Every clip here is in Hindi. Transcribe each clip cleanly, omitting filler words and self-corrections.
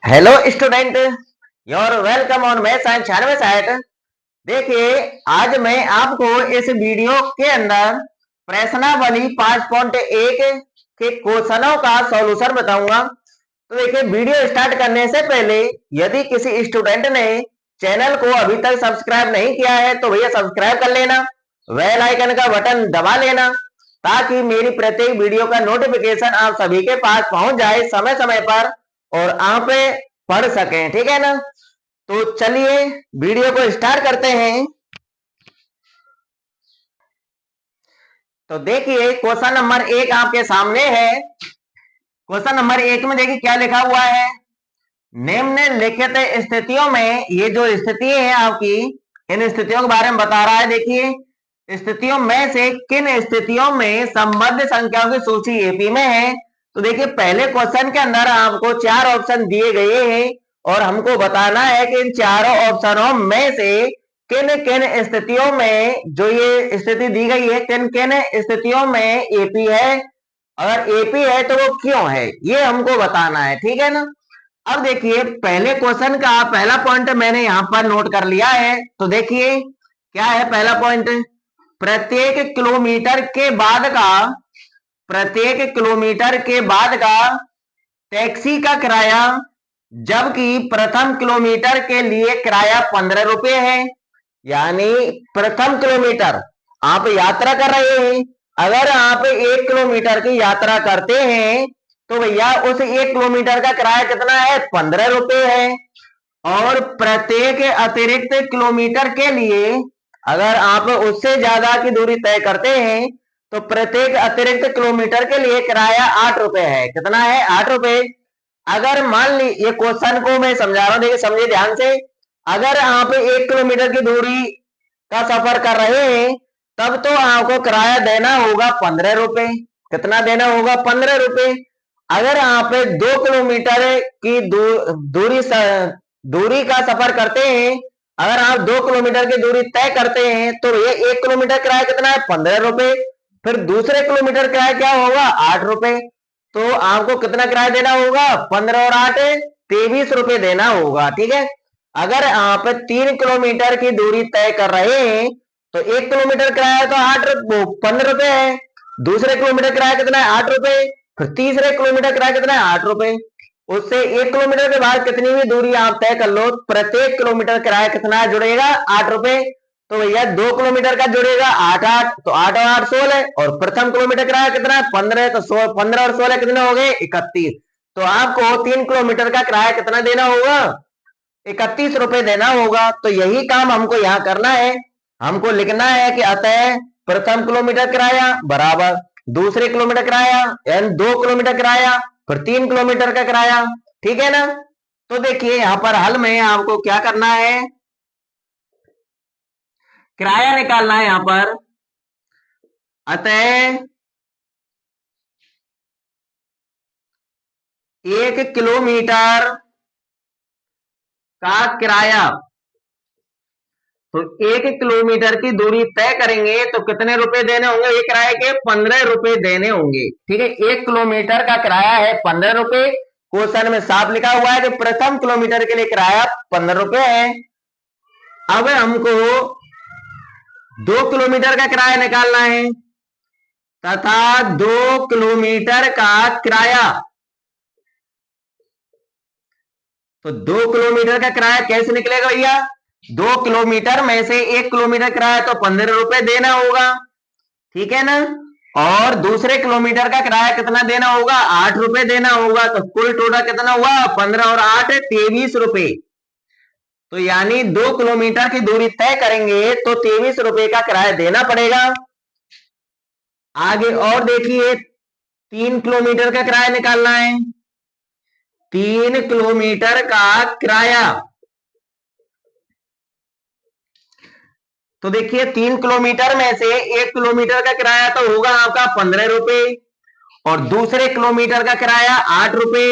Hello student, your welcome on math science 96। देखिए, आज मैं आपको इस वीडियो के अंदर प्रश्नावली 5.1 के क्वेश्चनों का सॉल्यूशन बताऊंगा। तो देखिए, वीडियो स्टार्ट करने से पहले यदि किसी स्टूडेंट ने चैनल को अभी तक सब्सक्राइब नहीं किया है तो भैया सब्सक्राइब कर लेना, बेल आइकन का बटन दबा लेना ताकि मेरी प्रत्येक वीडियो का नोटिफिकेशन आप सभी के पास पहुंच जाए समय समय पर और आप पढ़ सकें। ठीक है ना? तो चलिए वीडियो को स्टार्ट करते हैं। तो देखिए, क्वेश्चन नंबर 1 आपके सामने है। क्वेश्चन नंबर 1 में देखिए क्या लिखा हुआ है। निम्नलिखित स्थितियों में, ये जो स्थिति है आपकी, इन स्थितियों के बारे में बता रहा है। देखिए, स्थितियों में से किन स्थितियों में संबद्ध संख्याओं की सूची एपी में है। तो देखिए, पहले क्वेश्चन के अंदर आपको 4 ऑप्शन दिए गए हैं और हमको बताना है कि इन चारों ऑप्शनों में से किन किन स्थितियों में, जो ये स्थिति दी गई है, किन किन स्थितियों में एपी है। अगर एपी है तो वो क्यों है, ये हमको बताना है। ठीक है ना? अब देखिए, पहले क्वेश्चन का पहला पॉइंट मैंने यहां पर नोट कर लिया है। तो देखिए क्या है पहला पॉइंट। प्रत्येक किलोमीटर के बाद का प्रत्येक किलोमीटर के बाद का टैक्सी का किराया, जबकि प्रथम किलोमीटर के लिए किराया 15 रुपए है। यानी प्रथम किलोमीटर आप यात्रा कर रहे हैं, अगर आप 1 किलोमीटर की यात्रा करते हैं तो भैया उस 1 किलोमीटर का किराया कितना है, 15 रुपए है। और प्रत्येक अतिरिक्त किलोमीटर के लिए अगर आप उससे ज्यादा की दूरी तय करते हैं तो प्रत्येक अतिरिक्त किलोमीटर के लिए किराया 8 रुपए है। कितना है, 8 रुपए। अगर मान ली, ये क्वेश्चन को मैं समझा रहा हूं, देखिए समझिए ध्यान से। अगर आप 1 किलोमीटर की दूरी का सफर कर रहे हैं तब तो आपको किराया देना होगा 15 रुपए। कितना देना होगा, 15 रुपए। अगर आप 2 किलोमीटर की दूरी का सफर करते हैं, अगर आप 2 किलोमीटर की दूरी तय करते हैं तो ये 1 किलोमीटर किराया कितना है, 15 रुपए। फिर दूसरे किलोमीटर किराया क्या होगा, 8 रुपए। तो आपको कितना किराया देना होगा, 15 और 8 23 रुपए देना होगा। ठीक है? अगर आप 3 किलोमीटर की दूरी तय कर रहे हैं तो 1 किलोमीटर किराया तो 15 रुपए है। दूसरे किलोमीटर किराया कितना है, 8 रुपए। फिर तीसरे किलोमीटर किराया कितना है, 8 रुपए। उससे 1 किलोमीटर के बाद कितनी भी दूरी आप तय कर लो, प्रत्येक किलोमीटर किराया कितना जुड़ेगा, 8 रुपए। तो भैया 2 किलोमीटर का जुड़ेगा 8 8, तो 8 और 8 16। और प्रथम किलोमीटर किराया कितना है, 15। तो 15 और 16 कितने हो गए, 31। तो आपको 3 किलोमीटर का किराया कितना देना होगा, 31 रुपए देना होगा। तो यही काम हमको यहाँ करना है। हमको लिखना है कि अतः प्रथम किलोमीटर किराया बराबर दूसरे किलोमीटर किराया, यानी 2 किलोमीटर किराया, फिर 3 किलोमीटर का किराया। ठीक है ना? तो देखिए यहाँ पर हल में आपको क्या करना है, किराया निकालना है यहाँ पर। अतः 1 किलोमीटर का किराया, तो 1 किलोमीटर की दूरी तय करेंगे तो कितने रुपए देने होंगे, ये किराए के 15 रुपए देने होंगे। ठीक है? 1 किलोमीटर का किराया है 15 रुपए। क्वेश्चन में साफ लिखा हुआ है कि प्रथम किलोमीटर के लिए किराया 15 रुपए है। अब हमको 2 किलोमीटर का किराया निकालना है तथा 2 किलोमीटर का किराया, तो 2 किलोमीटर का किराया कैसे निकलेगा भैया, 2 किलोमीटर में से 1 किलोमीटर किराया तो 15 रुपए देना होगा। ठीक है ना? और दूसरे किलोमीटर का किराया कितना देना होगा, 8 रुपए देना होगा। तो कुल टोटल कितना हुआ, 15 और 8 23 रुपए। तो यानी 2 किलोमीटर की दूरी तय करेंगे तो 23 रुपए का किराया देना पड़ेगा। आगे और देखिए, 3 किलोमीटर का किराया निकालना है। 3 किलोमीटर का किराया, तो देखिए 3 किलोमीटर में से 1 किलोमीटर का किराया तो होगा आपका 15 रुपए, और दूसरे किलोमीटर का किराया 8 रुपए,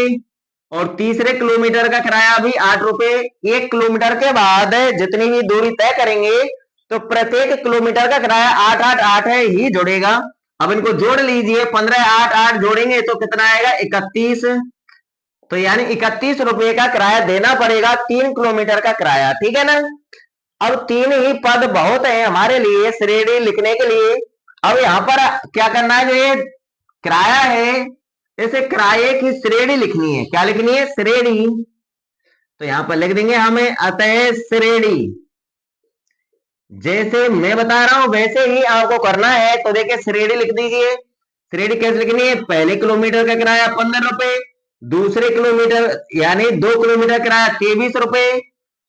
और तीसरे किलोमीटर का किराया भी 8 रुपए। 1 किलोमीटर के बाद जितनी भी दूरी तय करेंगे तो प्रत्येक किलोमीटर का किराया 8 8 8 है ही जुड़ेगा। अब इनको जोड़ लीजिए, 15 8 8 जोड़ेंगे तो कितना आएगा, 31। तो यानी 31 रुपए का किराया देना पड़ेगा 3 किलोमीटर का किराया, ठीक है ना। अब तीन ही पद बहुत है हमारे लिए श्रेणी लिखने के लिए। अब यहाँ पर क्या करना है, जो ये किराया है इसे किराए की श्रेणी लिखनी है। क्या लिखनी है? श्रेणी। तो यहां पर लिख देंगे हमें अतः श्रेणी। जैसे मैं बता रहा हूं वैसे ही आपको करना है। तो देखिए श्रेणी लिख दीजिए। श्रेणी कैसे लिखनी है? पहले किलोमीटर का किराया 15 रुपए, दूसरे किलोमीटर यानी 2 किलोमीटर किराया 23 रुपए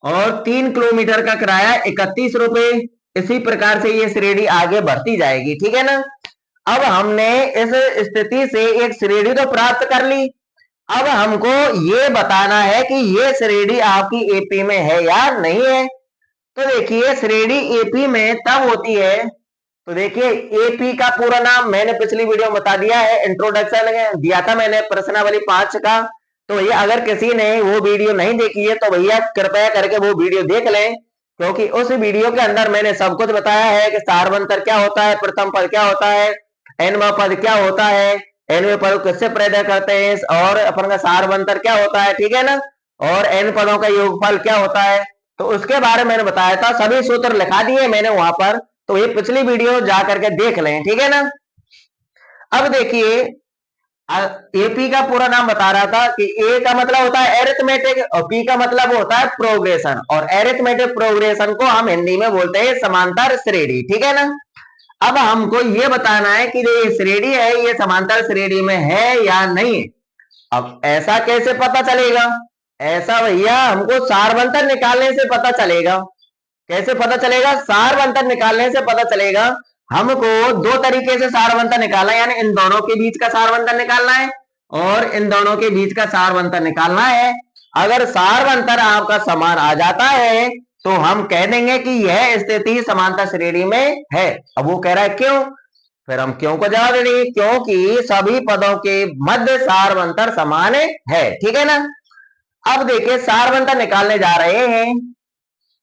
और 3 किलोमीटर का किराया 31 रुपए। इसी प्रकार से ये श्रेणी आगे बढ़ती जाएगी, ठीक है ना। अब हमने इस स्थिति से एक श्रेणी तो प्राप्त कर ली। अब हमको ये बताना है कि ये श्रेणी आपकी एपी में है या नहीं है। तो देखिए श्रेणी एपी में तब होती है। तो देखिए एपी का पूरा नाम मैंने पिछली वीडियो में बता दिया है, इंट्रोडक्शन दिया था मैंने प्रश्नावली 5 का। तो ये अगर किसी ने वो वीडियो नहीं देखी है तो भैया कृपया करके वो वीडियो देख लें, क्योंकि उस वीडियो के अंदर मैंने सब कुछ बताया है कि सार्वंतर क्या होता है, प्रथम पद क्या होता है, एनवा पद क्या होता है, एनवे पद किससे पैदा करते हैं और अपन का सार्वंतर क्या होता है, ठीक है ना। और एन पदों का योगफल क्या होता है, तो उसके बारे में मैंने बताया था। सभी सूत्र लिखा दिए मैंने वहां पर, तो ये पिछली वीडियो जा करके देख लें, ठीक है ना। अब देखिए एपी का पूरा नाम बता रहा था कि ए का मतलब होता है एरिथमेटिक और पी का मतलब होता है प्रोग्रेशन। और एरिथमेटिक प्रोग्रेशन को हम हिंदी में बोलते हैं समांतर श्रेणी, ठीक है ना। अब हमको ये बताना है कि ये श्रेणी है, ये समांतर श्रेणी में है या नहीं। अब ऐसा कैसे पता चलेगा? ऐसा भैया हमको सार्वंतर निकालने से पता चलेगा। कैसे पता चलेगा? सार्वंतर निकालने से पता चलेगा। हमको दो तरीके से सार्वंतर निकालना है, यानी इन दोनों के बीच का सार्वंतर निकालना है और इन दोनों के बीच का सार्वंतर निकालना है। अगर सार्वंतर आपका समान आ जाता है तो हम कह देंगे कि यह स्थिति समांतर श्रेणी में है। अब वो कह रहा है क्यों, फिर हम क्यों को जवाब देंगे, क्योंकि सभी पदों के मध्य सार्वंतर समान है, ठीक है ना। अब देखिए सार्वंतर निकालने जा रहे हैं।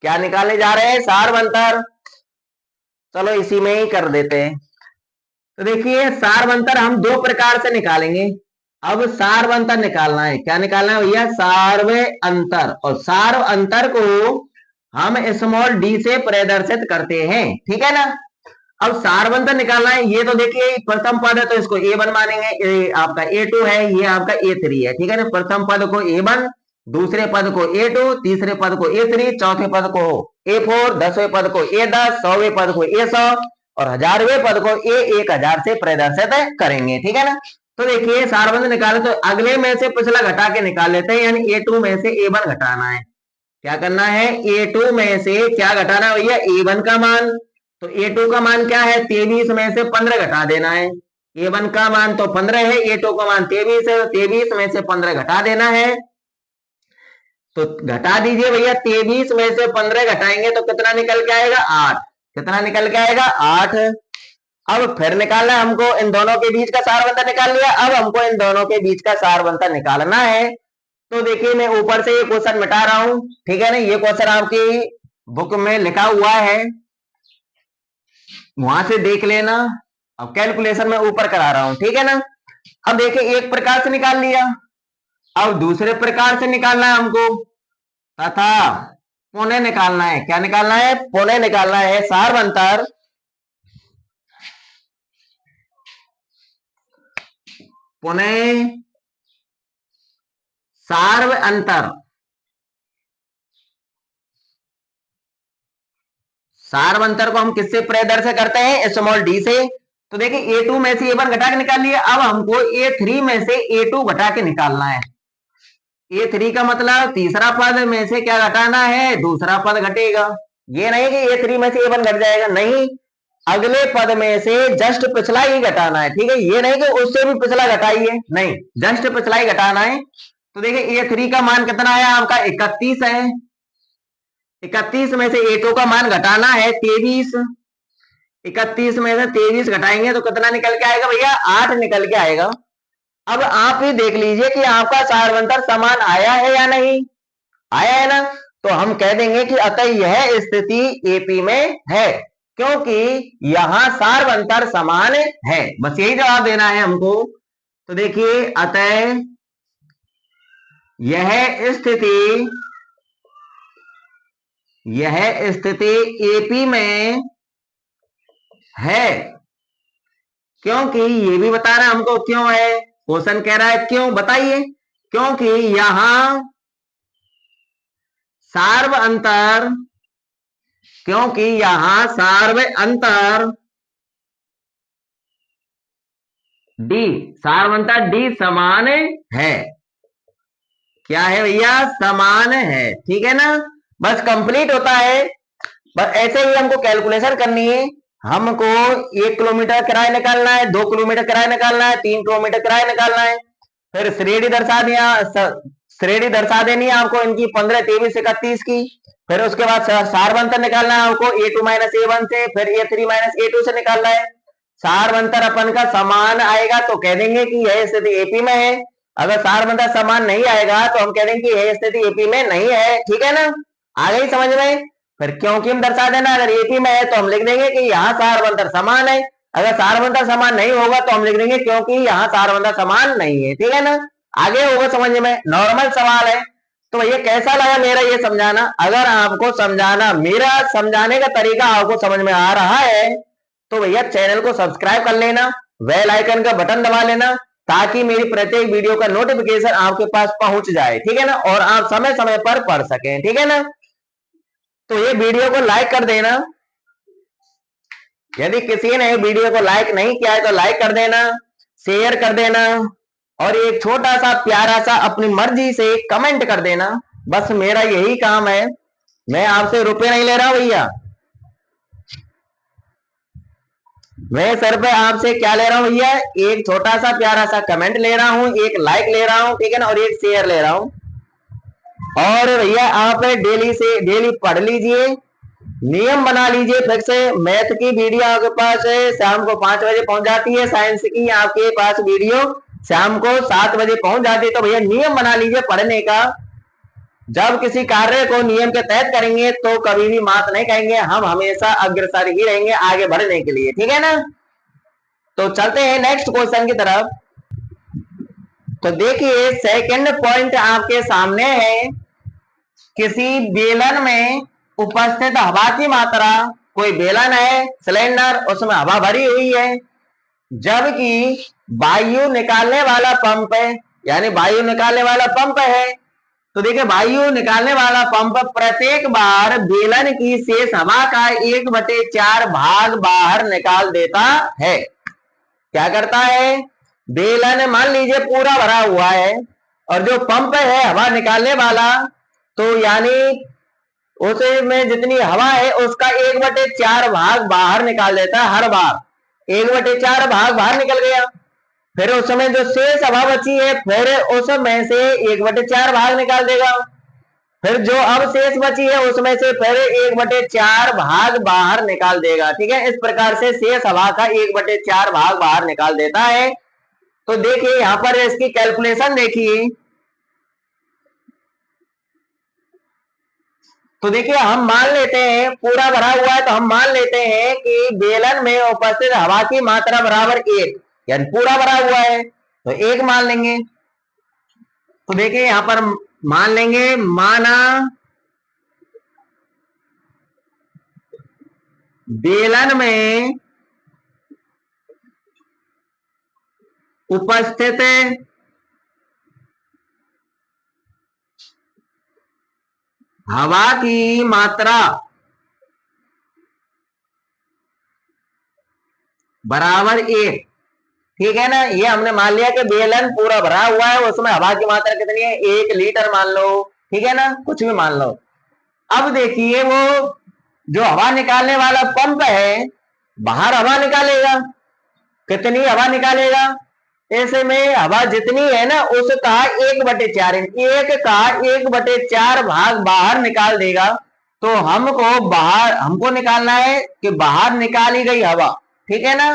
क्या निकालने जा रहे हैं? सार्वंतर। चलो इसी में ही कर देते हैं। तो देखिए सार्वंतर हम दो प्रकार से निकालेंगे। अब सार्वंतर निकालना है, क्या निकालना है भैया? सार्व अंतर। और सार्व अंतर को हम स्मॉल डी से प्रदर्शित करते हैं, ठीक है ना। अब सार्वंतर निकालना है। ये तो देखिए प्रथम पद है तो इसको A1 मानेंगे, ये आपका A2 है, ये आपका A3 है, ठीक है ना। प्रथम पद को A1, दूसरे पद को A2, तीसरे पद को A3, चौथे पद को A4, 10वें पद को A10, 100वें पद को A100 और 1000वें पद को A1000 से प्रदर्शित करेंगे, ठीक है ना। तो देखिए सार्वंतर निकाले तो अगले में से पिछला घटा के निकाल लेते हैं, यानी A2 में से A1 घटाना है। क्या करना है? A2 में से क्या घटाना है भैया? A1 का मान। तो A2 का मान क्या है? 23 में से 15 घटा देना है। A1 का मान तो 15 है, A2 का मान 23 है, 23 में से 15 घटा देना है। तो घटा दीजिए भैया, 23 में से 15 घटाएंगे तो कितना निकल के आएगा? 8। कितना निकल के आएगा? 8। अब फिर निकालना है हमको, इन दोनों के बीच का सारवंतर निकाल लिया। अब हमको इन दोनों के बीच का सारवंतर निकालना है। तो देखिए मैं ऊपर से ये क्वेश्चन मिटा रहा हूं, ठीक है ना। ये क्वेश्चन आपकी बुक में लिखा हुआ है, वहां से देख लेना। अब कैलकुलेशन में ऊपर करा रहा हूं, ठीक है ना। अब देखिए एक प्रकार से निकाल लिया, अब दूसरे प्रकार से निकालना है हमको, तथा पुनः निकालना है। क्या निकालना है? पुनः निकालना है सारवंतर। पुनः सार्व अंतर। सार्वंतर को हम किससे प्रदर्शित करते हैं? स्मॉल डी से। तो देखिए A2 में से A1 घटा के निकाल लिया। अब हमको A3 में से A2 घटा के निकालना है। A3 का मतलब तीसरा पद में से क्या घटाना है? दूसरा पद घटेगा। ये नहीं कि A3 में से A1 घट जाएगा, नहीं, अगले पद में से जस्ट पिछला ही घटाना है, ठीक है। ये नहीं कि उससे भी पिछला घटाइए, नहीं, जस्ट पिछला ही घटाना है। तो देखिए A3 का मान कितना है आपका? 31 है। 31 में से A2 का मान घटाना है 23। 31 में से 23 घटाएंगे तो कितना निकल के आएगा भैया? 8 निकल के आएगा। अब आप ही देख लीजिए कि आपका सारवंतर समान आया है या नहीं आया है ना। तो हम कह देंगे कि अतः यह स्थिति एपी में है, क्योंकि यहां सारवंतर समान है। बस यही जवाब देना है हमको। तो देखिए अतः यह स्थिति एपी में है, क्योंकि ये भी बता रहा है हमको क्यों है। क्वेश्चन कह रहा है क्यों, बताइए। क्योंकि यहां सार्व अंतर, क्योंकि यहां सार्व अंतर डी, सार्व अंतर डी समान है। क्या है भैया, समान है। ठीक है ना, बस कंप्लीट होता है। बस ऐसे ही हमको कैलकुलेशन करनी है। हमको 1 किलोमीटर किराया निकालना है, 2 किलोमीटर किराया निकालना है, 3 किलोमीटर किराया निकालना है। फिर श्रेणी दर्शा दिया, श्रेणी दर्शा देनी है आपको इनकी 15, 23, 31 की। फिर उसके बाद सार्वंतर निकालना है आपको A2 माइनस A1 से, फिर A3 माइनस A2 से निकालना है। सार्वंतर अपन का समान आएगा तो कह देंगे कि यह स्थिति एपी में है। अगर सार्वंतर समान नहीं आएगा तो हम कह देंगे कि यह स्थिति एपी में नहीं है। ठीक है ना, आ गई समझ में। फिर क्योंकि हम दर्शा देना, अगर एपी में है तो हम लिख देंगे कि यहाँ सार्वंतर समान है। अगर सार्वंतर समान नहीं होगा तो हम लिख देंगे क्योंकि यहाँ सार्वंतर समान नहीं है। ठीक है ना, आगे होगा समझ में, नॉर्मल सवाल है। तो भैया कैसा लगा मेरा ये समझाना। अगर आपको समझाना, मेरा समझाने का तरीका आपको समझ में आ रहा है तो भैया चैनल को सब्सक्राइब कर लेना, बेल आइकन का बटन दबा लेना, ताकि मेरी प्रत्येक वीडियो का नोटिफिकेशन आपके पास पहुंच जाए। ठीक है ना, और आप समय समय पर पढ़ सकें। ठीक है ना, तो ये वीडियो को लाइक कर देना। यदि किसी ने वीडियो को लाइक नहीं किया है तो लाइक कर देना, शेयर कर देना, और एक छोटा सा प्यारा सा अपनी मर्जी से कमेंट कर देना। बस मेरा यही काम है, मैं आपसे रुपए नहीं ले रहा हूं भैया। मैं सर पे आपसे क्या ले रहा हूं भैया, एक छोटा सा प्यारा सा कमेंट ले रहा हूं, एक लाइक ले रहा हूं, ठीक है ना, और एक शेयर ले रहा हूं। और भैया आप डेली से डेली पढ़ लीजिए, नियम बना लीजिए। फिर से मैथ की वीडियो आपके पास शाम को 5 बजे पहुंच जाती है, साइंस की आपके पास वीडियो शाम को 7 बजे पहुंच जाती है। तो भैया नियम बना लीजिए पढ़ने का। जब किसी कार्य को नियम के तहत करेंगे तो कभी भी मात नहीं कहेंगे, हम हमेशा अग्रसर ही रहेंगे आगे बढ़ने के लिए। ठीक है ना, तो चलते हैं नेक्स्ट क्वेश्चन की तरफ। तो देखिए सेकंड पॉइंट आपके सामने है, किसी बेलन में उपस्थित हवा की मात्रा, कोई बेलन है सिलेंडर, उसमें हवा भरी हुई है, जबकि वायु निकालने वाला पंप है, यानी वायु निकालने वाला पंप है। तो देखिए वायु निकालने वाला पंप प्रत्येक बार बेलन की शेष हवा का 1/4 भाग बाहर निकाल देता है। क्या करता है, बेलन मान लीजिए पूरा भरा हुआ है, और जो पंप है हवा निकालने वाला, तो यानी उसमें जितनी हवा है उसका 1/4 भाग बाहर निकाल देता है। हर बार 1/4 भाग बाहर निकल गया, फिर उसमें जो शेष हवा बची है फिर उसमें से 1/4 भाग निकाल देगा, फिर जो अब शेष बची है उसमें से फिर 1/4 भाग बाहर निकाल देगा। ठीक है, इस प्रकार से शेष हवा का 1/4 भाग बाहर निकाल देता है। तो देखिए यहां पर इसकी कैलकुलेशन देखिए। तो देखिए हम मान लेते हैं पूरा भरा हुआ है, तो हम मान लेते हैं कि बेलन में उपस्थित हवा की मात्रा बराबर 1, यानी पूरा भरा हुआ है तो 1 मान लेंगे। तो देखिए यहां पर मान लेंगे, माना बेलन में उपस्थित हवा की मात्रा बराबर 1। ठीक है ना, ये हमने मान लिया कि बेलन पूरा भरा हुआ है, उसमें हवा की मात्रा कितनी है, 1 लीटर मान लो। ठीक है ना, कुछ भी मान लो। अब देखिए वो जो हवा निकालने वाला पंप है बाहर हवा निकालेगा, कितनी हवा निकालेगा, ऐसे में हवा जितनी है ना उसका 1/4, एक का 1/4 भाग बाहर निकाल देगा। तो हमको निकालना है कि बाहर निकाली गई हवा। ठीक है ना,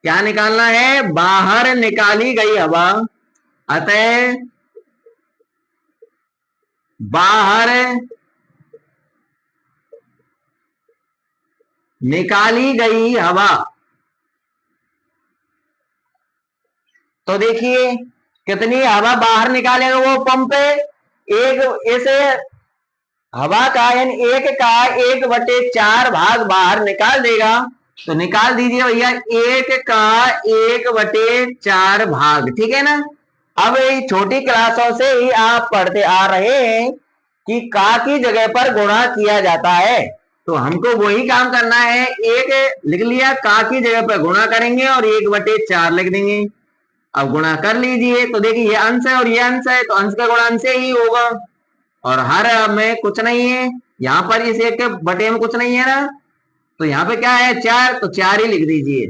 क्या निकालना है, बाहर निकाली गई हवा। अतः बाहर निकाली गई हवा, तो देखिए कितनी हवा बाहर निकालेगा वो पंप, एक इसे हवा का यानी एक का 1/4 भाग बाहर निकाल देगा। तो निकाल दीजिए भैया, एक का 1/4 भाग, ठीक है ना। अब छोटी क्लासों से ही आप पढ़ते आ रहे हैं कि का की जगह पर गुणा किया जाता है, तो हमको वही काम करना है। एक लिख लिया, का की जगह पर गुणा करेंगे और 1/4 लिख देंगे। अब गुणा कर लीजिए, तो देखिए ये अंश है और ये अंश है, तो अंश का गुणा अंश से ही होगा, और हर में कुछ नहीं है, यहाँ पर इस एक के बटे में कुछ नहीं है ना, तो यहाँ पे क्या है 4, तो 4 ही लिख दीजिए।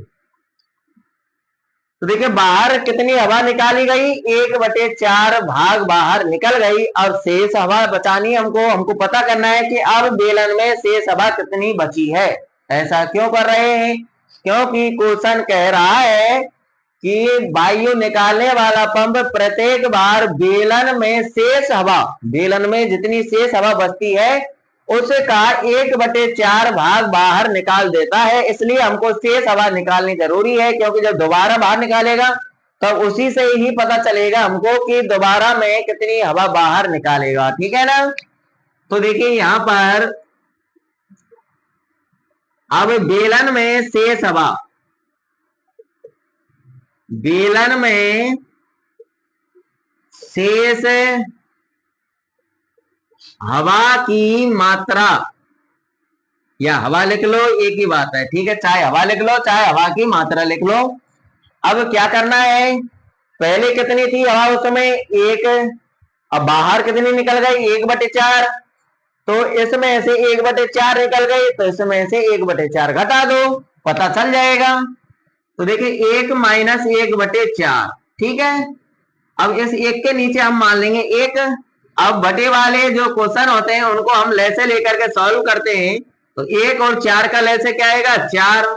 तो देखिए बाहर कितनी हवा निकाली गई, 1/4 भाग बाहर निकल गई, और शेष हवा बचानी हमको पता करना है कि अब बेलन में शेष हवा कितनी बची है। ऐसा क्यों कर रहे हैं, क्योंकि क्वेश्चन कह रहा है कि वायु निकालने वाला पंप प्रत्येक बार बेलन में शेष हवा, बेलन में जितनी शेष हवा बचती है उसका 1/4 भाग बाहर निकाल देता है। इसलिए हमको शेष हवा निकालनी जरूरी है, क्योंकि जब दोबारा बाहर निकालेगा तब उसी से ही पता चलेगा हमको कि दोबारा में कितनी हवा बाहर निकालेगा, ठीक है ना। तो देखिए यहां पर अब बेलन में शेष हवा, बेलन में शेष हवा की मात्रा, या हवा लिख लो एक ही बात है, ठीक है, चाहे हवा लिख लो चाहे हवा की मात्रा लिख लो। अब क्या करना है, पहले कितनी थी हवा उस समय 1, अब बाहर कितनी निकल गई 1/4, तो इसमें से 1/4 निकल गई, तो इसमें से 1/4 घटा दो, पता चल जाएगा। तो देखिए 1 - 1/4, ठीक है। अब इस 1 के नीचे हम मान लेंगे 1। अब बटे वाले जो क्वेश्चन होते हैं उनको हम लैसे लेकर के सॉल्व करते हैं, तो 1 और 4 का लैसे क्या आएगा 4।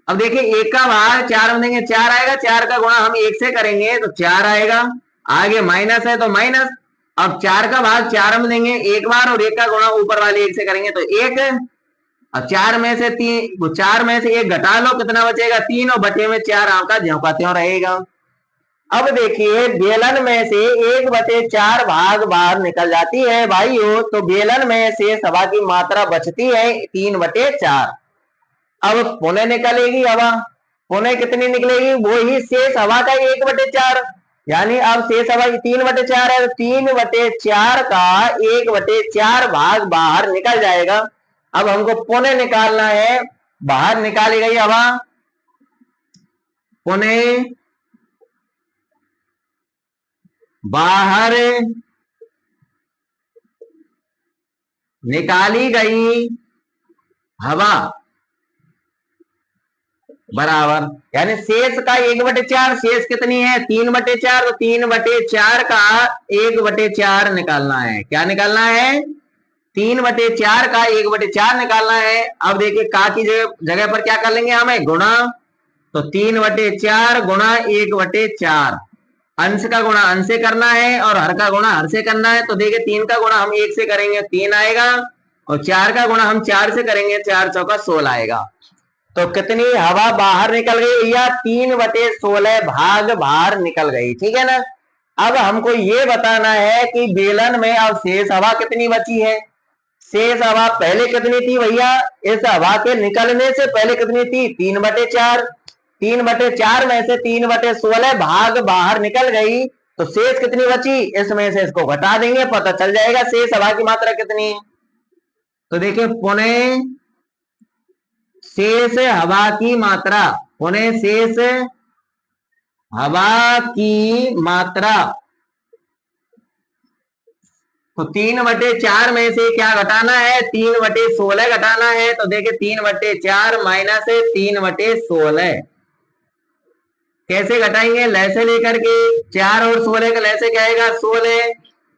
अब देखिए 1 का भाग 4 में देंगे 4 आएगा, 4 का गुणा हम 1 से करेंगे तो 4 आएगा, आगे माइनस है तो माइनस। अब 4 का भाग 4 में देंगे एक बार और 1 का गुणा ऊपर वाले 1 से करेंगे तो 1। अब 4 में से 3, 4 में से 1 घटा लो, कितना बचेगा 3, और बटे में 4 आपका ज्यों का त्यों रहेगा। अब देखिए बेलन में से 1/4 भाग बाहर निकल जाती है भाइयों, तो बेलन में शेष हवा की मात्रा बचती है 3/4। अब पुनः निकलेगी हवा, पुनः कितनी निकलेगी, वो ही शेष हवा का 1/4, यानी अब शेष हवा 3/4 है, तो 3/4 का 1/4 भाग बाहर निकल जाएगा। अब हमको पुनः निकालना है, बाहर निकाली गई हवा पुनः बाहर निकाली गई हवा बराबर, यानी शेष का 1/4, शेष कितनी है 3/4, तो 3/4 का 1/4 निकालना है। क्या निकालना है 3/4 का 1/4 निकालना है। अब देखिए का की जगह पर क्या कर लेंगे हमें गुणा, तो 3/4 गुणा 1/4, अंश का गुणा अंश से करना है और हर का गुणा हर से करना है। तो देखिए 3 का गुणा हम 1 से करेंगे 3 आएगा, और 4 का गुणा हम 4 से करेंगे 4 चौका 16 आएगा। तो कितनी हवा बाहर निकल गई भैया 3/16 भाग बाहर निकल गई, ठीक है ना। अब हमको ये बताना है कि बेलन में अब शेष हवा कितनी बची है। शेष हवा पहले कितनी थी भैया, इस हवा के निकलने से पहले कितनी थी 3/4, 3/4 में से 3/16 भाग बाहर निकल गई, तो शेष कितनी बची, इसमें से इसको घटा देंगे, पता चल जाएगा शेष हवा की मात्रा कितनी है। तो देखिए पुनः शेष हवा की मात्रा, पुनः शेष हवा की मात्रा, तो 3/4 में से क्या घटाना है 3/16 घटाना है। तो देखिए 3/4 माइनस 3/16 कैसे घटाएंगे, लैसे लेकर के 4 और 16 का लैसे क्या आएगा 16,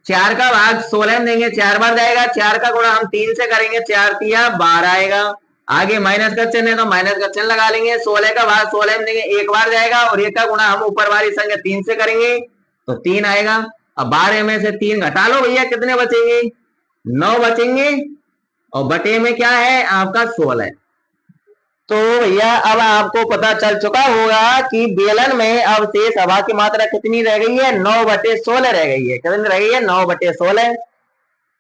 4 का भाग 16 में देंगे 4 बार जाएगा, 4 का गुणा हम 3 से करेंगे 4 तिया 12 आएगा, आगे माइनस का चिन्ह है तो माइनस का चिन्ह लगा लेंगे, 16 का भाग 16 में देंगे एक बार जाएगा, और 1 का गुणा हम ऊपर वाली संख्या 3 से करेंगे तो 3 आएगा। अब 12 में से 3 घटा लो भैया, कितने बचेंगे 9 बचेंगे, और बटे में क्या है आपका 16। तो भैया अब आपको पता चल चुका होगा कि बेलन में अब शेष हवा की मात्रा कितनी रह गई है, 9/16 रह गई है। कितनी रह गई है, 9/16।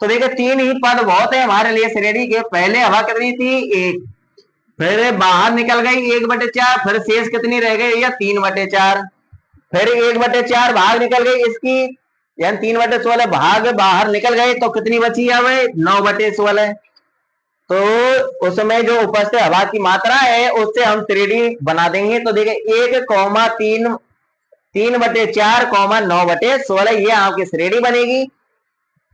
तो देखिए तीन ही पद बहुत है हमारे लिए श्रेणी के। पहले हवा कितनी थी, 1, फिर बाहर निकल गई 1/4, फिर शेष कितनी रह गई या 3/4, फिर 1/4 भाग निकल गई इसकी, यानी 3/16 भाग बाहर निकल गए तो कितनी बची है भाई, 9/16। तो उसमें जो उपस्थित हवा की मात्रा है उससे हम 3D बना देंगे। तो देखिए 1,3 3/4, 9/16 ये आपकी श्रेणी बनेगी।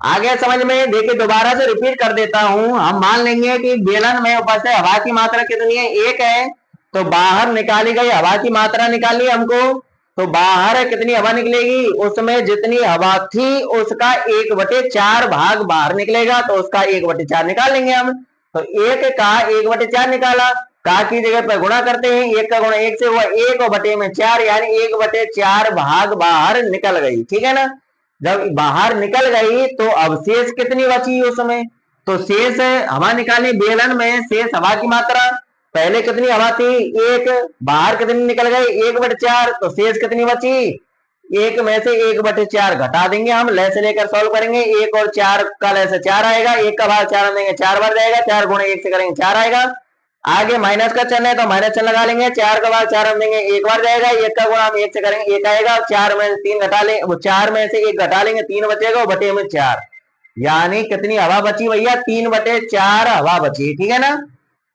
आगे समझ में देखिए, दोबारा से रिपीट कर देता हूं। हम मान लेंगे कि बेलन में उपस्थित हवा की मात्रा कितनी है, 1 है। तो बाहर निकाली गई हवा की मात्रा निकाली हमको। तो बाहर कितनी हवा निकलेगी, उसमें जितनी हवा थी उसका 1/4 भाग बाहर निकलेगा, तो उसका 1/4 निकाल लेंगे हम। तो 1 का 1/4 निकाला, का की जगह पर गुणा करते हैं, 1 का गुणा 1 से हुआ 1/4, यानी 1/4 भाग बाहर निकल गई। ठीक है ना। जब बाहर निकल गई तो अब शेष कितनी बची उसमें, तो शेष हवा निकाली बेलन में, शेष हवा की मात्रा पहले कितनी हवा थी, 1, बाहर कितनी निकल गई 1/4, तो शेष कितनी बची, 1 में से 1/4 घटा देंगे हम, ले से लेकर सॉल्व करेंगे। 1 और 4 का ले से 4 आएगा, 1 का भाग 4 देंगे 4 बार जाएगा, 4 गुणे 1 से करेंगे 4 आएगा। आगे माइनस का चिन्ह है तो माइनस चिन्ह लगा लेंगे, 4 का भाग 4 हम देंगे 1 बार जाएगा, 1 का गुणा हम 1 से करेंगे 1 आएगा, 4 में 3 घटा ले, वो 4 में से 1 घटा लेंगे 3 बचेगा, बटे में 4, यानी कितनी हवा बची भैया, 3/4 हवा बची। ठीक है ना।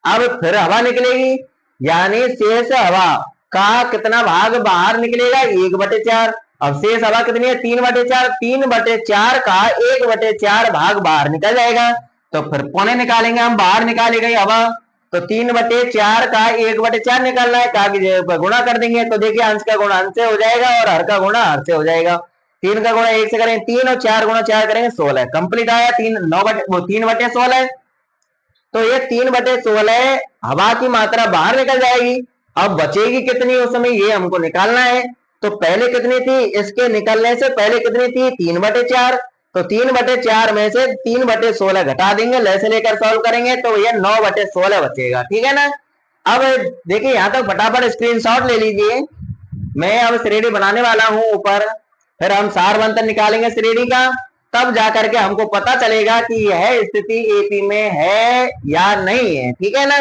अब फिर हवा निकलेगी, यानी शेष हवा का कितना भाग बाहर निकलेगा, 1/4। अब शेष हवा कितनी है, 3/4, 3/4 का 1/4 भाग बाहर निकल जाएगा। तो फिर पौने निकालेंगे हम, बाहर निकाली गई हवा, तो 3/4 का 1/4 निकालना है, का की जगह पर गुणा कर देंगे। तो देखिए अंश का गुणा अंश से हो जाएगा और हर का गुणा हर से हो जाएगा। 3 का गुणा 1 से करेंगे 3 और 4 गुणा 4 करेंगे 16, कंप्लीट आया। 3/16। तो ये 3/16 हवा की मात्रा बाहर निकल जाएगी। अब बचेगी कितनी उसमें, ये हमको निकालना है। तो पहले कितनी थी, इसके निकलने से पहले कितनी थी, 3/4। तो 3/4 में से 3/16 घटा देंगे, ले से लेकर सॉल्व करेंगे तो ये 9/16 बचेगा। ठीक है ना। अब देखिए यहां तक फटाफट स्क्रीनशॉट ले लीजिए। मैं अब श्रेणी बनाने वाला हूं ऊपर, फिर हम सार अंतर निकालेंगे श्रेणी का, तब जाकर के हमको पता चलेगा कि यह स्थिति एपी में है या नहीं है। ठीक है ना।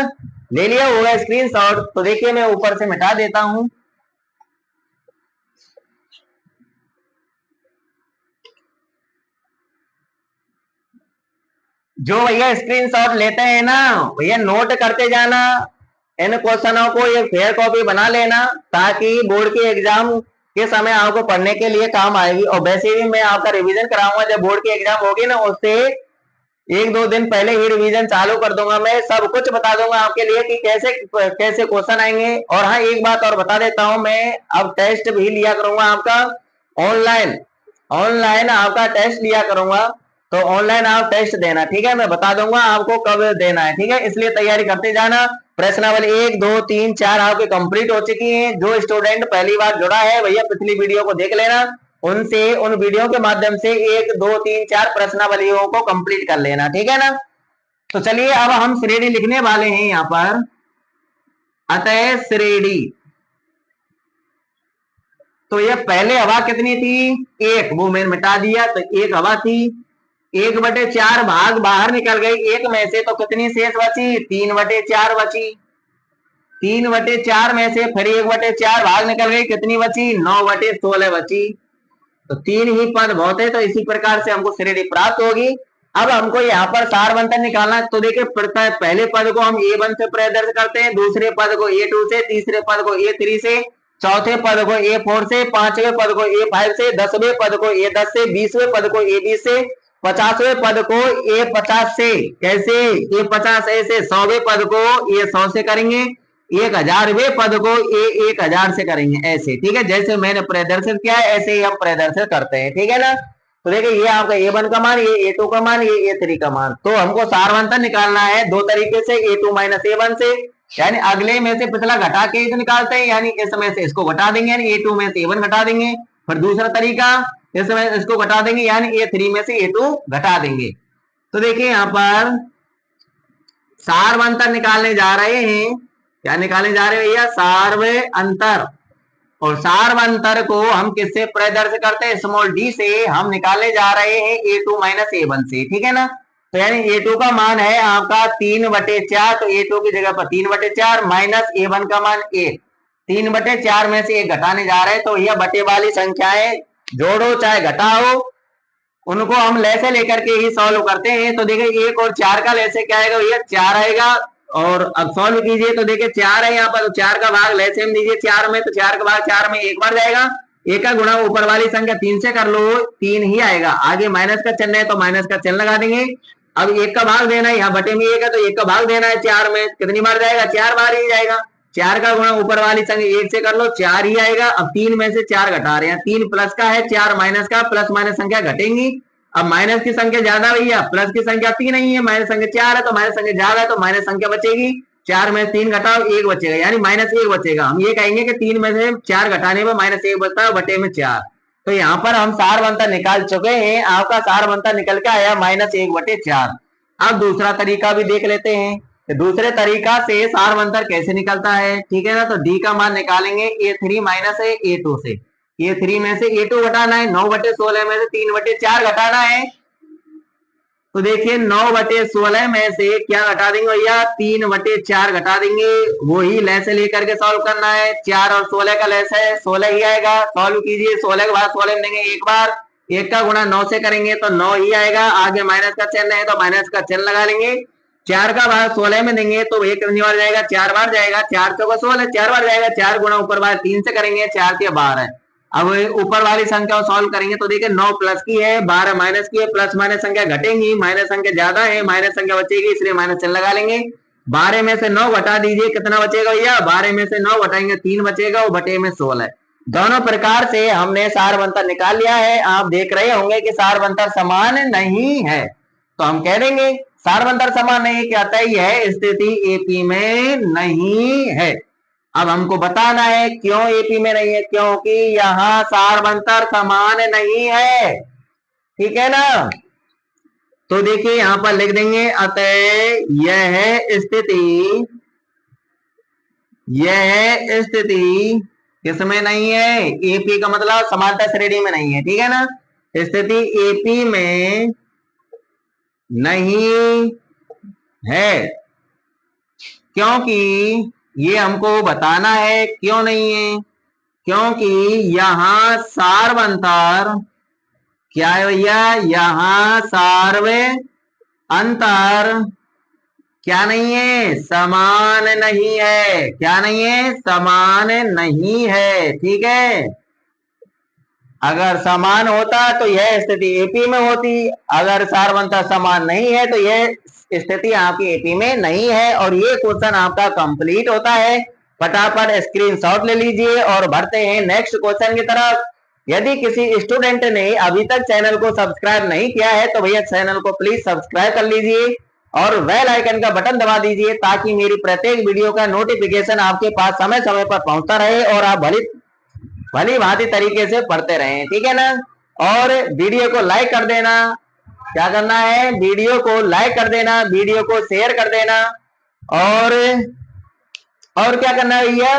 ले लिया होगा स्क्रीनशॉट। तो देखिए मैं ऊपर से मिटा देता हूं। जो भैया स्क्रीनशॉट लेते हैं ना भैया, नोट करते जाना, इन क्वेश्चनों को ये फेयर कॉपी बना लेना, ताकि बोर्ड के एग्जाम के समय आपको पढ़ने के लिए काम आएगी। और वैसे भी मैं आपका रिवीजन कराऊंगा, जब बोर्ड की एग्जाम होगी ना उससे 1-2 दिन पहले ही रिवीजन चालू कर दूंगा। मैं सब कुछ बता दूंगा आपके लिए कि कैसे कैसे क्वेश्चन आएंगे। और हाँ एक बात और बता देता हूं, मैं अब टेस्ट भी लिया करूंगा आपका ऑनलाइन। ऑनलाइन आपका टेस्ट लिया करूंगा, तो ऑनलाइन आप टेस्ट देना। ठीक है, मैं बता दूंगा आपको कब देना है। ठीक है, इसलिए तैयारी करते जाना। प्रश्नावली 1, 2, 3, 4 आपके कंप्लीट हो चुकी है। जो स्टूडेंट पहली बार जुड़ा है भैया पिछली वीडियो को देख लेना, उनसे उन वीडियो के माध्यम से 1, 2, 3, 4 प्रश्नावलियों को कंप्लीट कर लेना। ठीक है ना। तो चलिए अब हम श्रेणी लिखने वाले हैं यहां पर। अतः श्रेणी, तो ये पहले हवा कितनी थी, 1, वो मैंने मिटा दिया। तो 1 हवा थी, 1/4 भाग बाहर निकल गई 1 में से, तो कितनी शेष बची, 3/4 बची। 3/4 में से फिर 1/4 भाग निकल गई, कितनी बची, 9/16 बची। तो 3 ही पद बहुत है, तो इसी प्रकार से हमको श्रेणी प्राप्त होगी। अब हमको यहाँ पर सार बंधन निकालना है। तो देखिए पहले पद को हम A1 से प्रदर्शित करते हैं, दूसरे पद को A2 से, तीसरे पद को A3 से, चौथे पद को A4 से, पांचवें पद को A5 से, 10वें पद को A10 से, 20वें पद को A20 से, 50वें पद को A50 से। कैसे A50 ऐसे, 100वें पद को A100 से करेंगे, 1000वें पद को A1000 से करेंगे ऐसे। ठीक है, जैसे मैंने प्रदर्शित किया है ऐसे ही हम प्रदर्शित करते हैं। ठीक है ना। तो देखिए ये आपका A1 का मान, ये A2 का मान, ये A3 का मान। तो हमको सारवंतन निकालना है दो तरीके से, A2 - A1 से, यानी अगले में से पिछला घटा के इसे निकालते हैं, यानी इसमें से इसको घटा देंगे, यानी A2 में से A1 घटा देंगे। फिर दूसरा तरीका, इसमें इसको घटा देंगे, यानी A3 में से A2 घटा देंगे। तो देखिए यहाँ पर सारवंतन निकालने जा रहे हैं। क्या निकालने जा रहे हैं भैया? सार्व अंतर। और सार्व अंतर को हम किससे प्रदर्शित करते हैं? स्मॉल डी से। हम निकालने जा रहे हैं A2 माइनस A1 से, ठीक है ना। तो यानी A2 का मान है आपका 3/4, तो A2 की जगह पर 3/4 माइनस A1 का मान 1। 3/4 में से 1 घटाने जा रहे हैं, तो यह बटे वाली संख्याएं जोड़ो चाहे घटाओ, उनको हम लैसे लेकर के ही सॉल्व करते हैं। तो देखिए 1 और 4 का लैसे क्या आएगा भैया? 4 आएगा। और अब सॉल्व कीजिए तो देखिए 4 है यहाँ पर, तो 4 का भाग लैसे में दीजिए 4 में, तो 4 का भाग 4 में 1 बार जाएगा। 1 का गुणा ऊपर वाली संख्या 3 से कर लो, 3 ही आएगा। आगे माइनस का चिन्ह है तो माइनस का चिन्ह लगा देंगे। अब 1 का भाग देना है, यहाँ बटे में 1 है तो 1 का भाग देना है 4 में, कितनी बार जाएगा? 4 बार ही जाएगा। 4 का गुणा ऊपर वाली संख्या 1 से कर लो, 4 ही आएगा। अब 3 में से 4 घटा रहे हैं, 3 प्लस का है 4 माइनस का, प्लस माइनस संख्या घटेंगी। अब माइनस की संख्या ज्यादा भैया, प्लस की संख्या 3 नहीं है, माइनस संख्या 4 है, तो माइनस संख्या ज्यादा है तो माइनस संख्या बचेगी। 4 में 3 घटाओ 1 बचेगा, यानी -1 बचेगा। हम ये कहेंगे कि 3 में से 4 घटाने पर -1 बचता है बटे में 4। तो यहाँ पर हम सारवंतर निकाल चुके हैं। आपका सारवंतर निकल के आया -1/4। अब दूसरा तरीका भी देख लेते हैं। तो दूसरे तरीका से सारवंतर कैसे निकलता है, ठीक है ना। तो डी का मान निकालेंगे A3 माइनस A2 से। A3 में से A2 घटाना है, 9/16 में से 3/4 घटाना है। तो देखिए 9/16 में से क्या घटा देंगे भैया? 3/4 घटा देंगे। वही लैसे लेकर के सॉल्व करना है। 4 और 16 का लैस है, 16 ही आएगा। सॉल्व कीजिए, 16 के बाद 16 में देंगे 1 बार, 1 का गुणा 9 से करेंगे तो 9 ही आएगा। आगे माइनस का चिन्ह है तो माइनस का चिन्ह लगा लेंगे। 4 का भाग 16 में देंगे तो 1 कितनी बार जाएगा? 4 बार जाएगा। 4 चौका 16, 4 बार जाएगा। 4 गुणा ऊपर बार 3 से करेंगे, 4 के 12। अब ऊपर वाली संख्या को सॉल्व करेंगे तो देखिए 9 प्लस की है, 12 माइनस की है, प्लस माइनस संख्या घटेंगी, माइनस संख्या ज्यादा है, माइनस संख्या बचेगी, इसलिए माइनस चिन्ह लगा लेंगे। 12 में से 9 घटा दीजिए, कितना बचेगा भैया? 12 में से 9 घटाएंगे 3 बचेगा, वो बटे में 16। दोनों प्रकार से हमने सारवंतर निकाल लिया है। आप देख रहे होंगे कि सारवंतर समान नहीं है, तो हम कह देंगे सारवंतर समान नहीं कहता है, यह स्थिति एपी में नहीं है। अब हमको बताना है क्यों एपी में नहीं है, क्योंकि यहाँ सारवंतर समान नहीं है, ठीक है ना। तो देखिए यहां पर लिख देंगे, अतः यह स्थिति किसमें नहीं है? एपी का मतलब समांतर श्रेणी में नहीं है, ठीक है ना। स्थिति एपी में नहीं है, क्योंकि ये हमको बताना है क्यों नहीं है। क्योंकि यहां सारवंतर क्या है भैया? यहां सार्व अंतर क्या नहीं है? समान नहीं है। क्या नहीं है? समान नहीं है, ठीक है। अगर समान होता तो यह स्थिति एपी में होती। अगर सारवंतर समान नहीं है तो यह स्थिति आपकी एपी में नहीं है। और ये क्वेश्चन आपका कंप्लीट होता है। फटाफट स्क्रीनशॉट ले लीजिए और बढ़ते हैं नेक्स्ट क्वेश्चन की तरफ। यदि किसी स्टूडेंट ने अभी तक चैनल को सब्सक्राइब नहीं किया है तो भैया चैनल को प्लीज सब्सक्राइब कर लीजिए और बेल आइकन का बटन दबा दीजिए, ताकि मेरी प्रत्येक वीडियो का नोटिफिकेशन आपके पास समय समय पर पहुंचता रहे और आप भली भांति तरीके से पढ़ते रहें, ठीक है ना। और वीडियो को लाइक कर देना। क्या करना है? वीडियो को लाइक कर देना, वीडियो को शेयर कर देना। और क्या करना है भैया?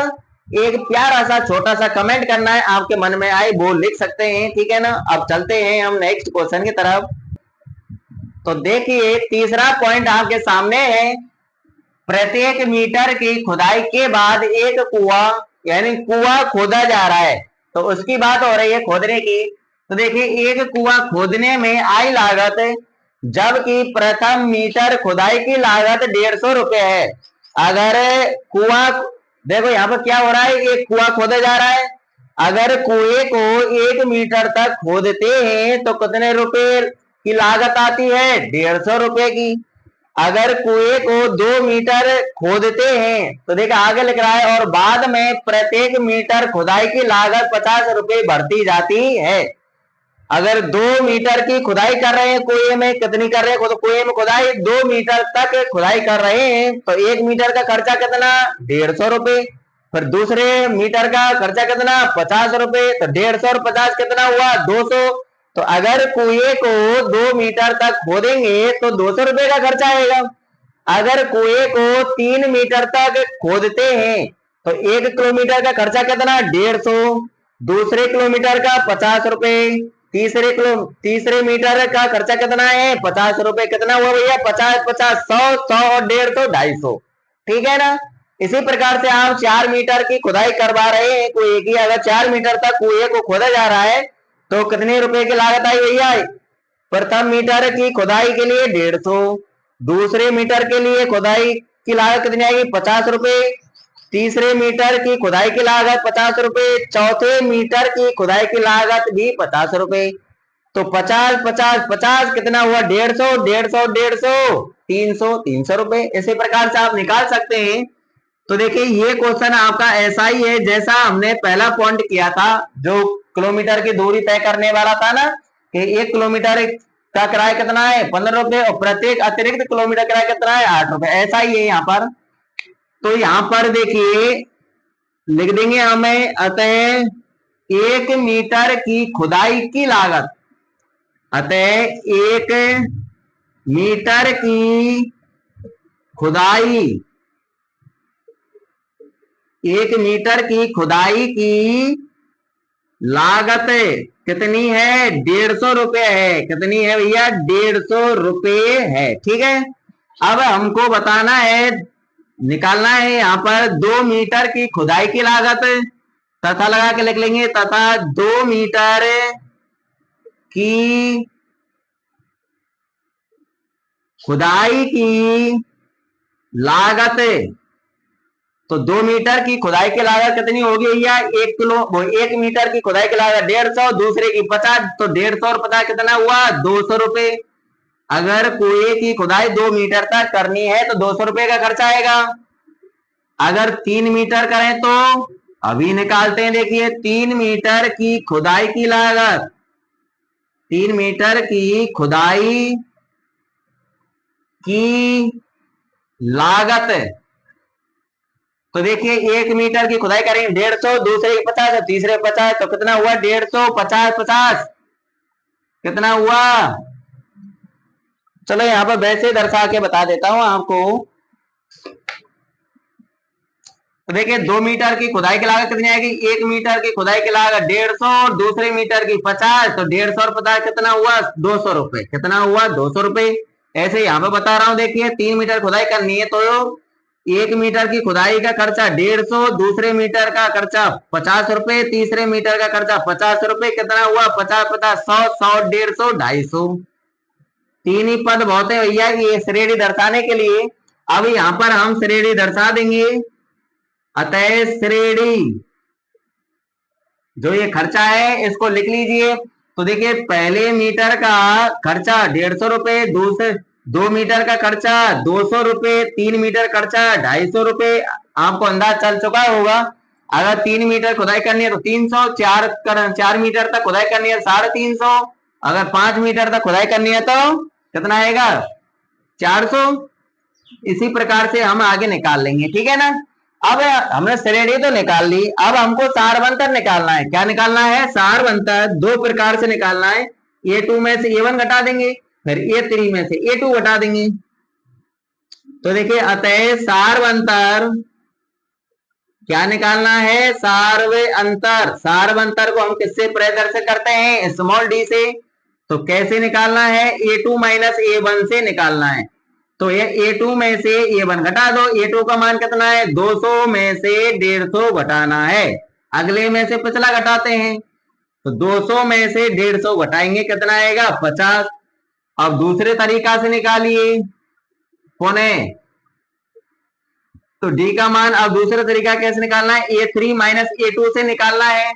एक प्यारा सा छोटा सा कमेंट करना है, आपके मन में आए वो लिख सकते हैं, ठीक है ना। अब चलते हैं हम नेक्स्ट क्वेश्चन की तरफ। तो देखिए तीसरा पॉइंट आपके सामने है। प्रत्येक मीटर की खुदाई के बाद एक कुआं यानी कुआं खोदा जा रहा है, तो उसकी बात हो रही है खोदने की। तो देखिए एक कुआं खोदने में आई लागत, जबकि प्रथम मीटर खुदाई की लागत 150 रुपए है। अगर कुआं, देखो यहाँ पर क्या हो रहा है, एक कुआं खोदा जा रहा है। अगर कुएं को 1 मीटर तक खोदते हैं तो कितने रुपए की लागत आती है? 150 रुपए की। अगर कुएं को 2 मीटर खोदते हैं तो देखा आगे लिख रहा है, और बाद में प्रत्येक मीटर खुदाई की लागत 50 रुपए बढ़ती जाती है। अगर 2 मीटर की खुदाई कर रहे हैं कुएं में, कितनी कर रहे हैं? तो कुएं में खुदाई 2 मीटर तक खुदाई कर रहे हैं तो 1 मीटर का खर्चा कितना? 150 रुपए। फिर दूसरे मीटर का खर्चा कितना? 50 रुपए। तो 150 और 50 कितना हुआ? 200। तो अगर कुएं को 2 मीटर तक खोदेंगे तो 200 रुपए का खर्चा आएगा। अगर कुएं को 3 मीटर तक खोदते हैं तो 1 किलोमीटर का खर्चा कितना, 150। दूसरे किलोमीटर का 50 रुपए, तीसरे मीटर का खर्चा कितना है, 50 रुपए। कितना हुआ भैया, 50 50 100 100 और 150 250। ठीक है ना। इसी प्रकार से आप 4 मीटर की खुदाई करवा रहे हैं कुएं की, अगर 4 मीटर तक कुएं को खोदा जा रहा है तो कितने रुपए की लागत आई भैया, प्रथम मीटर की खुदाई के लिए 150, दूसरे मीटर के लिए खुदाई की लागत कितनी आएगी, 50 रुपए, तीसरे मीटर की खुदाई की लागत 50 रुपए, चौथे मीटर की खुदाई की लागत भी 50 रुपए। तो 50 50 50 कितना हुआ, 150 150 150 300 300 रुपए। इसी प्रकार से आप निकाल सकते हैं। तो देखिए ये क्वेश्चन आपका ऐसा ही है जैसा हमने पहला पॉइंट किया था, जो किलोमीटर की दूरी तय करने वाला था ना, कि 1 किलोमीटर का किराया कितना है, 15 रुपए, और प्रत्येक अतिरिक्त किलोमीटर किराया कितना है, 8 रुपए। ऐसा ही है यहाँ पर। तो यहाँ पर देखिए लिख देंगे हमें, अतः 1 मीटर की खुदाई की लागत, अतः 1 मीटर की खुदाई, 1 मीटर की खुदाई की लागत कितनी है, 150 रुपए है। कितनी है भैया, 150 रुपए है। ठीक है। अब हमको बताना है, निकालना है यहाँ पर 2 मीटर की खुदाई की लागत, तथा लगा के लिख लेंगे, तथा 2 मीटर की खुदाई की लागत। तो 2 मीटर की खुदाई की लागत कितनी होगी भैया, 1 मीटर की खुदाई की लागत 150, दूसरे की 50, तो 150 और 50 कितना हुआ, 200 रुपए। अगर कुएं की खुदाई 2 मीटर तक करनी है तो 200 रुपए का खर्चा आएगा। अगर 3 मीटर करें तो अभी निकालते हैं, देखिए 3 मीटर की खुदाई की लागत, 3 मीटर की खुदाई की लागत। तो देखिए 1 मीटर की खुदाई करेंगे 150, दूसरे की 50, तीसरे 50, तो कितना हुआ, 150 50 50 कितना हुआ। चलो यहाँ पर वैसे दर्शा के बता देता हूं आपको। तो देखिए 2 मीटर की खुदाई की लागत कितनी आएगी, 1 मीटर की खुदाई की लागत 150 और दूसरे मीटर की 50, तो 150 और 50 कितना हुआ, 200 रुपए। कितना हुआ, 200 रुपए। ऐसे यहाँ पे बता रहा हूँ, देखिए 3 मीटर खुदाई करनी है तो 1 मीटर की खुदाई का खर्चा 150, दूसरे मीटर का खर्चा 50 रुपए, तीसरे मीटर का खर्चा 50 रुपए। कितना हुआ, 50 50 100 100 150 250। तीन ही पद बहुत है भैया ये श्रेणी दर्शाने के लिए। अब यहाँ पर हम श्रेणी दर्शा देंगे, अतः श्रेणी जो ये खर्चा है इसको लिख लीजिए। तो देखिए पहले मीटर का खर्चा 150 रुपए, दूसरे 2 मीटर का खर्चा 200 रुपए, 3 मीटर खर्चा 250 रुपए। आपको अंदाज चल चुका होगा। अगर 3 मीटर खुदाई करनी है तो 300, 4 मीटर तक खुदाई करनी है 350, अगर 5 मीटर तक खुदाई करनी है तो कितना आएगा, 400। इसी प्रकार से हम आगे निकाल लेंगे। ठीक है ना। अब हमने श्रेणी तो निकाल ली, अब हमको सारवंतर निकालना है। क्या निकालना है, सारवंतर। 2 प्रकार से निकालना है, A2 में से A1 घटा देंगे, फिर A3 में से A2 घटा देंगे। तो देखिए अतः सारवंतर क्या निकालना है, सार्व अंतर। सार्व अंतर को हम किससे प्रदर्शित करते हैं, स्मॉल डी से। तो कैसे निकालना है, A2 माइनस A1 से निकालना है। तो ये A2 में से A1 घटा दो। A2 का मान कितना है, 200 में से 150 घटाना है। अगले में से पिछला घटाते हैं, तो 200 में से 150 घटाएंगे, कितना आएगा, 50। अब दूसरे तरीका से निकालिए पुणे। तो डी का मान अब दूसरा तरीका कैसे निकालना है, A3 माइनस A2 से निकालना है।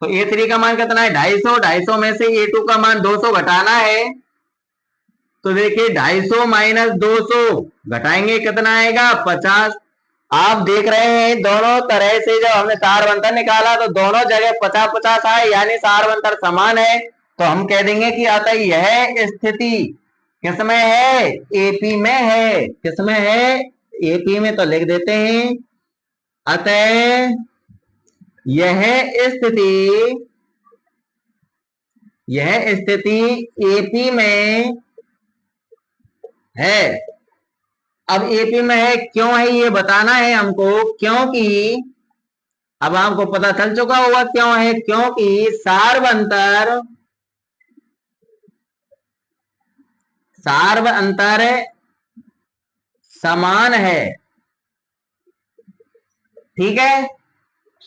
तो A3 का मान कितना है, 250, 250 में से A2 का मान 200 घटाना है। तो देखिए 250 माइनस 200 घटाएंगे, कितना आएगा, 50। आप देख रहे हैं दोनों तरह से जब हमने सारवंतर निकाला तो दोनों जगह 50 50 आए, यानी सारवंतर समान है। तो हम कह देंगे कि अतः यह स्थिति किसमें है, एपी में है। किसमें है, एपी में। तो लिख देते हैं, अतः यह स्थिति एपी में है। अब एपी में है, क्यों है ये बताना है हमको, क्योंकि अब आपको पता चल चुका होगा क्यों है, क्योंकि सार्व अंतर समान है। ठीक है,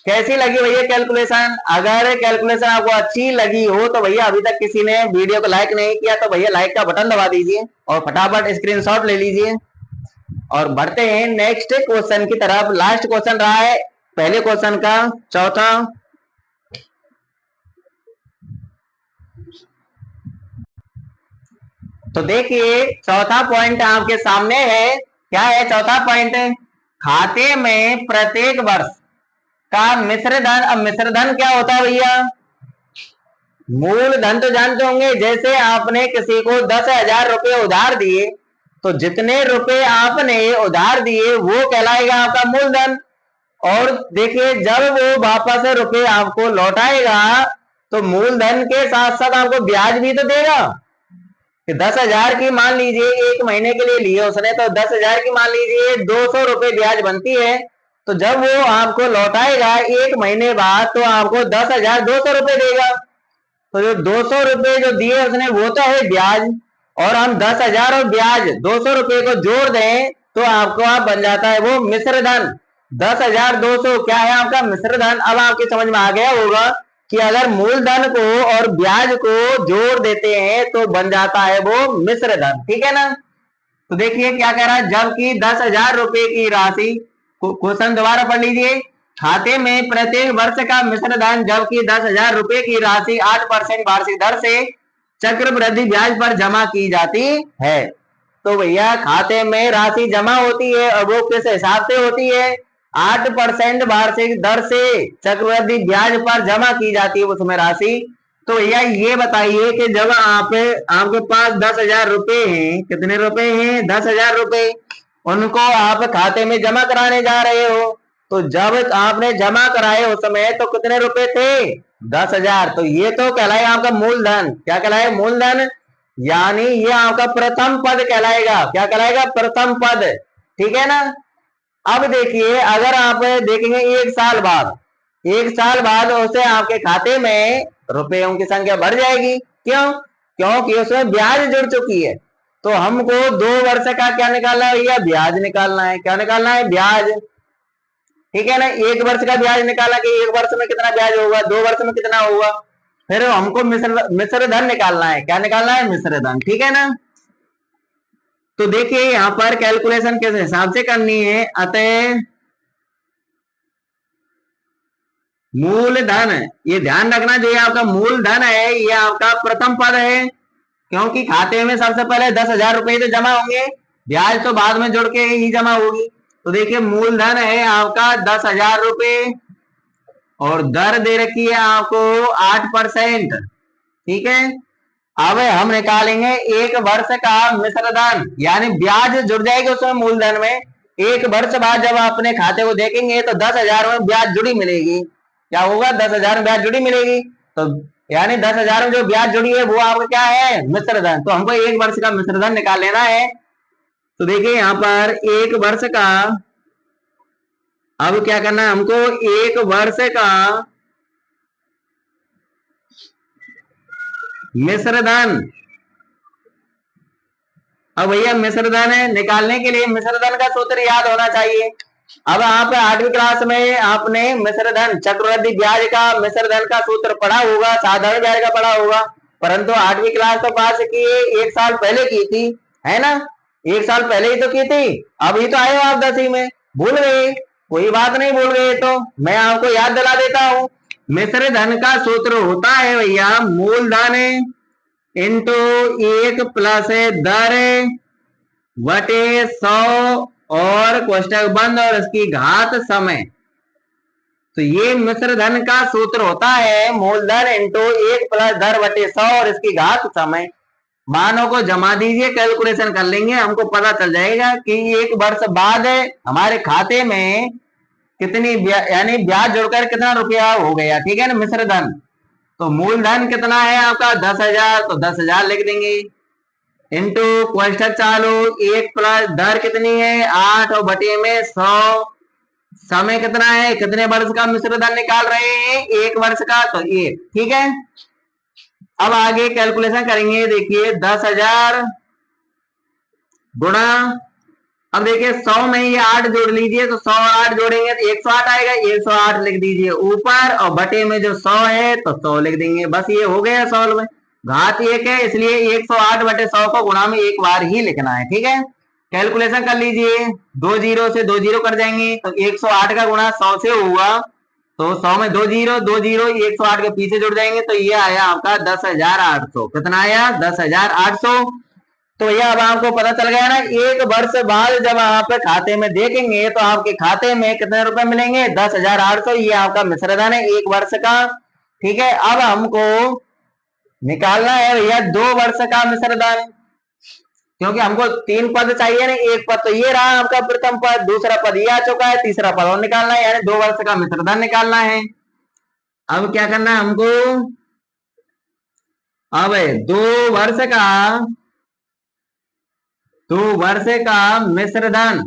कैसी लगी भैया कैलकुलेशन? अगर कैलकुलेशन आपको अच्छी लगी हो तो भैया अभी तक किसी ने वीडियो को लाइक नहीं किया तो भैया लाइक का बटन दबा दीजिए और फटाफट स्क्रीनशॉट ले लीजिए। और बढ़ते हैं नेक्स्ट क्वेश्चन की तरफ। लास्ट क्वेश्चन रहा है पहले क्वेश्चन का, चौथा। तो देखिए चौथा पॉइंट आपके सामने है। क्या है चौथा पॉइंट? खाते में प्रत्येक वर्ष का मिश्र धन। अब मिश्र धन क्या होता है भैया? मूलधन तो जानते होंगे, जैसे आपने किसी को 10,000 रुपए उधार दिए तो जितने रुपए आपने उधार दिए वो कहलाएगा आपका मूलधन। और देखिए जब वो वापस रुपए आपको लौटाएगा तो मूलधन के साथ साथ आपको ब्याज भी तो देगा। 10,000 की मान लीजिए एक महीने के लिए लिए उसने, तो 10,000 की मान लीजिए 200 रुपए ब्याज बनती है। तो जब वो आपको लौटाएगा एक महीने बाद तो आपको 10,200 रुपए देगा। तो जो 200 रुपए जो दिए उसने वो तो है ब्याज, और हम 10,000 और ब्याज 200 रुपए को जोड़ दें तो आपको आप बन जाता है वो मिश्र धन। 10,200 क्या है आपका मिश्र धन। अब आपके समझ में आ गया होगा कि अगर मूलधन को और ब्याज को जोड़ देते हैं तो बन जाता है वो मिश्र धन। ठीक है ना? तो देखिए क्या कह रहा है, जबकि 10,000 रुपए की राशि, क्वेश्चन दोबारा पढ़ लीजिए। खाते में प्रत्येक वर्ष का मिश्र धन, जबकि 10,000 रुपए की राशि 8% वार्षिक दर से चक्रवृद्धि ब्याज पर जमा की जाती है। तो भैया खाते में राशि जमा होती है और वो किस हिसाब से होती है? 8% वार्षिक दर से चक्रवृद्धि ब्याज पर जमा की जाती है उसमें राशि। तो भैया ये बताइए कि जब आपके पास 10,000 रुपए हैं, कितने रुपए हैं? 10,000 रुपए, उनको आप खाते में जमा कराने जा रहे हो, तो जब आपने जमा कराए उस समय तो कितने रुपए थे? 10,000। तो ये तो कहलाएगा आपका मूलधन। क्या कहलाएगा? मूलधन। यानी ये आपका प्रथम पद कहलाएगा। क्या कहलाएगा? प्रथम पद। ठीक है ना? अब देखिए अगर आप देखेंगे एक साल बाद उसे आपके खाते में रुपयों की संख्या बढ़ जाएगी। क्यों? क्योंकि उसमें ब्याज जुड़ चुकी है। तो हमको 2 वर्ष का क्या निकालना है भैया? ब्याज निकालना है। क्या निकालना है? ब्याज। ठीक है ना? 1 वर्ष का ब्याज निकाला कि 1 वर्ष में कितना ब्याज होगा, 2 वर्ष में कितना होगा। फिर हमको मिश्र धन निकालना है। क्या निकालना है? मिश्र धन। ठीक है ना? तो देखिए यहां पर कैलकुलेशन किस हिसाब से करनी है। अतः मूलधन, ये ध्यान रखना, जो ये आपका मूलधन है ये आपका प्रथम पद है, क्योंकि खाते में सबसे पहले 10,000 रुपए तो जमा होंगे, ब्याज तो बाद में जुड़ के ही जमा होगी। तो देखिए मूलधन है आपका 10,000 रुपए और दर दे रखी है आपको 8%। ठीक है? अब हम निकालेंगे 1 वर्ष का मिश्र धन, यानी ब्याज जुड़ जाएगी उसमें मूलधन में। 1 वर्ष बाद जब अपने खाते को देखेंगे तो 10,000 में ब्याज जुड़ी मिलेगी। क्या होगा? 10,000 में ब्याज जुड़ी मिलेगी। तो यानी 10,000 में जो ब्याज जुड़ी है वो आपका क्या है? मिश्र धन। तो हमको 1 वर्ष का मिश्र धन निकाल लेना है। तो देखिए यहाँ पर 1 वर्ष का, अब क्या करना है हमको? 1 वर्ष का मिश्र धन। अब भैया मिश्र धन निकालने के लिए मिश्र धन का सूत्र याद होना चाहिए। अब आप 8वीं क्लास में आपने मिश्र धन, चक्रवृद्धि ब्याज का मिश्र धन का सूत्र पढ़ा होगा, साधारण ब्याज का पढ़ा होगा, परंतु 8वीं क्लास तो पास किए 1 साल पहले की थी, है ना? 1 साल पहले ही तो की थी। अभी तो आए हो आप 10वीं में, भूल गए? कोई बात नहीं, भूल गए तो मैं आपको याद दिला देता हूं। मिश्र धन का सूत्र होता है भैया मूलधन इंटू 1 + दर बटे 100 और कोष्टक बंद और इसकी घात समय। तो ये मिश्र धन का सूत्र होता है मूलधन इंटू 1 + दर बटे 100 और इसकी घात समय। मानों को जमा दीजिए, कैलकुलेशन कर लेंगे, हमको पता चल जाएगा कि 1 वर्ष बाद हमारे खाते में कितनी यानी ब्याज जोड़कर कितना रुपया हो गया। ठीक है ना? मिश्र धन। तो मूलधन कितना है आपका? 10,000, तो 10,000 लिख देंगे। इंटू क्वेश्चन चालू, 1 प्लस दर कितनी है 8 और बटे में 100, समय कितना है, कितने वर्ष का मिश्र धन निकाल रहे हैं, 1 वर्ष का, तो 1। ठीक है, अब आगे कैलकुलेशन करेंगे। देखिए 10,000 गुणा, अब देखिए 100 में ये 8 जोड़ लीजिए, तो 100 और 8 जोड़ेंगे तो 108 आएगा, 108 लिख दीजिए ऊपर, और बटे में जो 100 है तो 100 लिख देंगे। बस ये हो गया सॉल्व में। घात 1 है इसलिए 108 बटे 100 को गुणा में एक बार ही लिखना है। ठीक है, कैलकुलेशन कर लीजिए, 2 जीरो से 2 जीरो कर जाएंगे, तो 108 का गुणा 100 से हुआ, तो 100 में 2 जीरो, 2 जीरो 108 के पीछे जुड़ जाएंगे, तो ये आया आपका 10,800। कितना आया, 10,800। तो यह अब आपको पता चल गया ना, 1 वर्ष बाद जब आप खाते में देखेंगे तो आपके खाते में कितने रुपए मिलेंगे, 10,800। ये आपका मिश्र धन है 1 वर्ष का। ठीक है, अब हमको निकालना है भैया 2 वर्ष का मिश्र धन, क्योंकि हमको 3 पद चाहिए ना, 1 पद तो ये रहा आपका प्रथम पद, दूसरा पद ये आ चुका है, तीसरा पद और निकालना है, यानी 2 वर्ष का मिश्र धन निकालना है। अब क्या करना है हमको, अब 2 वर्ष का मिश्र धन,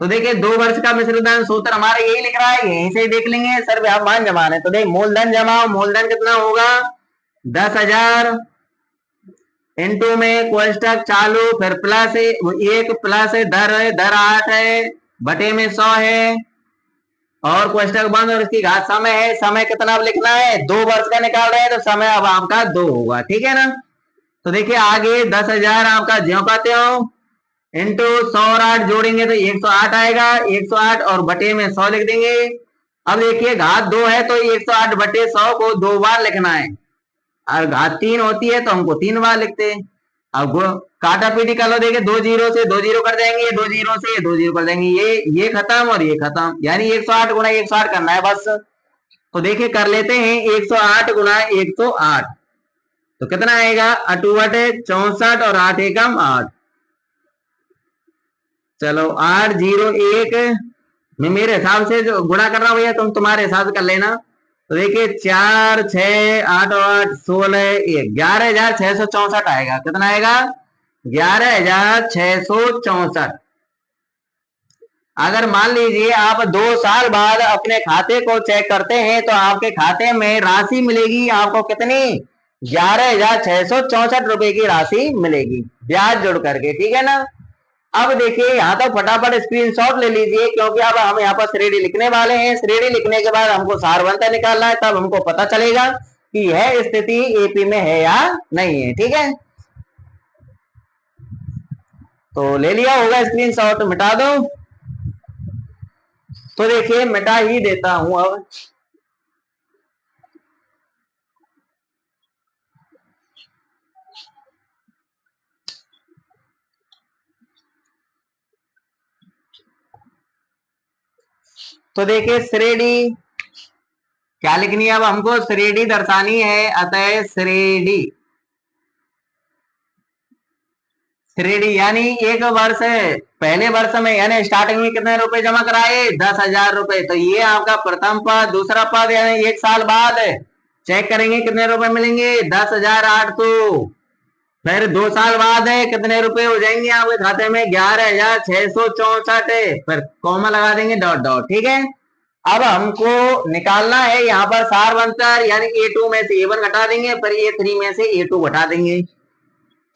तो देखिए 2 वर्ष का मिश्र धन सूत्र हमारा यही लिख रहा है, यहीं से ही देख लेंगे सर आप मान जमाने। तो देख मूलधन जमाओ, मूलधन कितना होगा 10,000 इंटू में कोष्टक चालू, फिर प्लस 1 प्लस दर है, दर 8 है, बटे में 100 है, और कोष्टक बंद, और इसकी घात समय है। समय कितना अब लिखना है, 2 वर्ष का निकाल रहे हैं, तो समय अब आपका 2 होगा। ठीक है ना, तो देखिए आगे 10,000 आपका ज्यों का त्यों इंटू 100 और 8 जोड़ेंगे तो 108 आएगा, 108 और बटे में 100 लिख देंगे। अब देखिए घात 2 है तो 108 बटे 100 को 2 बार लिखना है, और घात 3 होती है तो हमको 3 बार लिखते हैं। अब काटा पीटी कर लो, देखिए 2 जीरो से 2 जीरो कर देंगे, 2 जीरो से 2 जीरो कर देंगे, ये खत्म और ये खत्म, यानी 108 गुणा 108 करना है बस। तो देखिए कर लेते हैं 108 गुणा 108, तो कितना आएगा 8 64 और 8 एकम 8। चलो 801 मैं मेरे हिसाब से जो गुणा कर रहा हूं भैया, तुम तुम्हारे हिसाब से कर लेना। तो देखिए 4 6 8 8 16 1 11,664 आएगा। कितना आएगा 11,664। अगर मान लीजिए आप 2 साल बाद अपने खाते को चेक करते हैं तो आपके खाते में राशि मिलेगी आपको कितनी, 11,664 रुपए की राशि मिलेगी ब्याज जोड़ करके। ठीक है ना, अब देखिए यहाँ तक फटाफट स्क्रीनशॉट ले लीजिए, क्योंकि अब हम यहाँ पर श्रेणी लिखने वाले हैं। श्रेणी लिखने के बाद हमको सारवंता निकालना है, तब हमको पता चलेगा कि यह स्थिति एपी में है या नहीं है। ठीक है, तो ले लिया होगा स्क्रीनशॉट, मिटा दो। तो देखिए मिटा ही देता हूं अब। तो देखिए श्रेणी क्या लिखनी है, अब हमको श्रेणी दर्शानी है, अतः श्रेणी यानी 1 वर्ष पहले वर्ष में यानी स्टार्टिंग में कितने रुपए जमा कराए 10,000 रुपए, तो ये आपका प्रथम पद। दूसरा पद यानी 1 साल बाद चेक करेंगे कितने रुपए मिलेंगे 10,800। फिर 2 साल बाद है कितने रुपए हो जाएंगे आपके खाते में 11,664, फिर कॉमा लगा देंगे डॉट डॉट। ठीक है, अब हमको निकालना है यहाँ पर सारवंतर, यानी A2 में से A1 घटा देंगे, फिर A3 में से A2 घटा देंगे।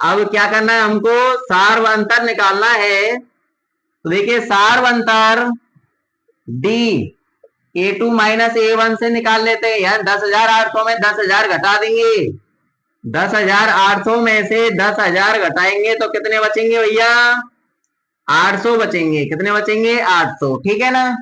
अब क्या करना है हमको सारवंतर निकालना है, तो देखिए सारवंतर D A2 माइनस A1 से निकाल लेते हैं, यार 10,800 में 10,000 घटा देंगे, 10,800 में से 10,000 घटाएंगे तो कितने बचेंगे भैया 800 बचेंगे। कितने बचेंगे 800। ठीक है ना,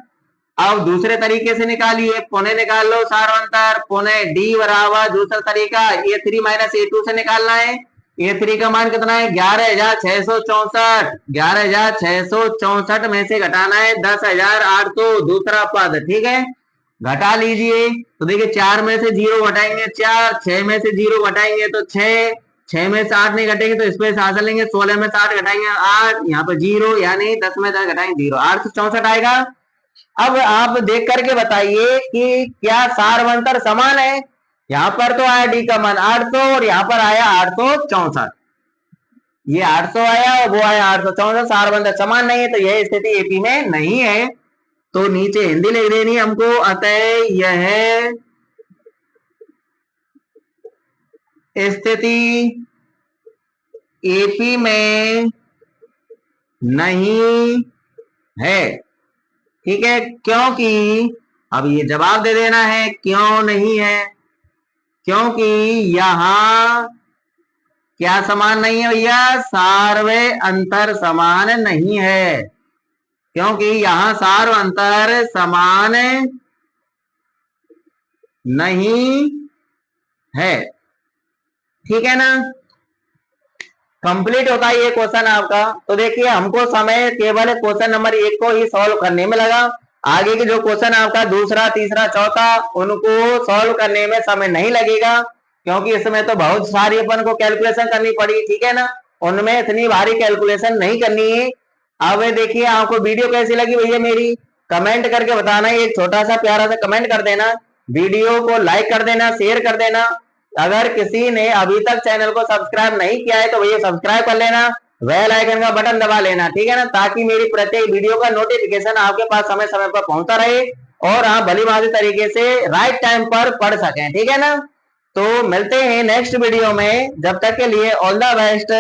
अब दूसरे तरीके से निकालिए, पुनः निकाल लो सारवंतर, पुनः D बराबर दूसरा तरीका A3 माइनस A2 से निकालना है। A3 का मान कितना है 11,664, 11,664 में से घटाना है 10,800 दूसरा पद। ठीक है, घटा लीजिए, तो देखिए 4 में से 0 घटाएंगे 4, 6 में से 0 घटाएंगे तो 6, 6 में से 8 नहीं घटेंगे तो इसमें आंसर लेंगे, 16 में से 8 घटाएंगे 8, यहाँ पर 0, यानी 10 में 10 घटाएंगे 0, 864 आएगा। अब आप देख करके बताइए कि क्या सारवंतर समान है। यहां पर तो आया डी का मान 800 और यहां पर आया 864। ये 800 आया और वो आया 864, सार बंधक समान नहीं है तो यह स्थिति एपी में नहीं है। तो नीचे हिंदी लिख देनी हमको, अतः यह स्थिति एपी में नहीं है। ठीक है, क्योंकि अब ये जवाब दे देना है क्यों नहीं है। क्योंकि यहां क्या समान नहीं है भैया, सार्व अंतर समान नहीं है। क्योंकि यहां सार्व अंतर समान नहीं है। ठीक है ना, कंप्लीट होता है ये क्वेश्चन आपका। तो देखिए हमको समय केवल क्वेश्चन नंबर 1 को ही सॉल्व करने में लगा। आगे के जो क्वेश्चन आपका दूसरा, तीसरा, चौथा, उनको सॉल्व करने में समय नहीं लगेगा, क्योंकि इसमें तो बहुत सारी अपन को कैलकुलेशन करनी पड़ी। ठीक है ना, उनमें इतनी भारी कैलकुलेशन नहीं करनी है। अब देखिए आपको वीडियो कैसी लगी भैया मेरी, कमेंट करके बताना। एक छोटा सा प्यारा सा कमेंट कर देना, वीडियो को लाइक कर देना, शेयर कर देना। अगर किसी ने अभी तक चैनल को सब्सक्राइब नहीं किया है तो भैया सब्सक्राइब कर लेना, बेल आइकन का बटन दबा लेना। ठीक है ना, ताकि मेरी प्रत्येक वीडियो का नोटिफिकेशन आपके पास समय समय पर पहुंचता रहे और आप भली भांति तरीके से राइट टाइम पर पढ़ सकें। ठीक है ना, तो मिलते हैं नेक्स्ट वीडियो में, जब तक के लिए ऑल द बेस्ट।